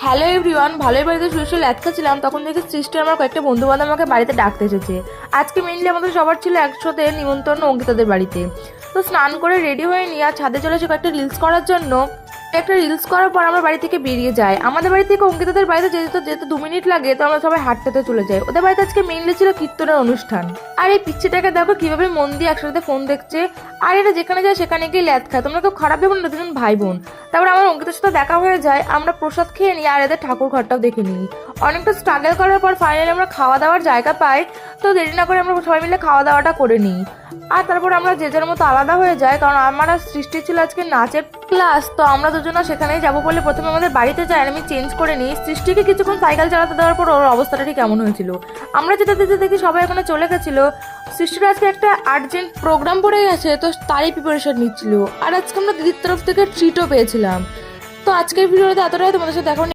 Hello everyone, ভালোই বাড়িতে শুয়ে শুয়ে ল্যাদ খাচ্ছিলাম, তখন দেখি সৃষ্টি আমার কয়েকটা বন্ধু বান্ধব আমাকে বাড়িতে ডাকতে এসেছে। আজকে মেইনলি আমাদের সবার ছিল একসাথে নিমন্ত্রণ অঙ্কিতাদের বাড়িতে। তো স্নান করে রেডি হয়ে নিয়ে আর ছাদে চলে এসে কয়েকটা রিলস করার জন্য। একটা রিলস করার পর আমরা বাড়ি থেকে বেরিয়ে যাই। আমাদের বাড়ি থেকে অঙ্কিতাদের বাড়িতে যেতে 2 মিনিট লাগে, তো আমরা সবাই হাঁটতে চলে যাই। ওদের বাড়িতে আজকে মেইনলি ছিল কীর্তনের অনুষ্ঠান। আর এই পিচ্ছিটাকে দেখো কিভাবে মন দিয়ে একসাথে ফোন দেখছে। আর এটা যেখানে যায় সেখানে গিয়ে ল্যাদ খায়। তোমরা কেউ খারাপ ভেবো না, দুজন ভাই বোন। তারপর আমার অঙ্কিতার সাথে দেখা হয়ে যায়, আমরা প্রসাদ খেয়ে নিই আর এদের ঠাকুর ঘরটাও দেখে নিই। অনেকটা স্ট্রাগল করার পর ফাইনালি আমরা খাওয়া দাওয়ার জায়গা পাই। তো দেরি না করে আমরা সবাই মিলে খাওয়া দাওয়াটা করে নিই। আর তারপর আমরা যে যার মতো আলাদা হয়ে যাই, কারণ আমার আর সৃষ্টি ছিল আজকে নাচের ক্লাস। তো আমরা দুজনে সেখানেই যাবো বলে প্রথমে আমাদের বাড়িতে যাই, আর আমি চেঞ্জ করে নিই। সৃষ্টিকে কিছুক্ষণ সাইকেল চালাতে দেওয়ার পর ওর অবস্থাটা ঠিক কেমন হয়েছিল। আমরা যেতে যেতে দেখি সবাই এখানে চলে গেছিলো। সৃষ্টির আজকে একটা আর্জেন্ট প্রোগ্রাম পড়ে গেছে, তো তারই প্রিপারেশন নিচ্ছিল। আর আজকে আমরা দিদির তরফ থেকে ট্রিটও পেয়েছিলাম। তো আজকের ভিডিওতে এতটাই, তোমাদের সাথে দেখা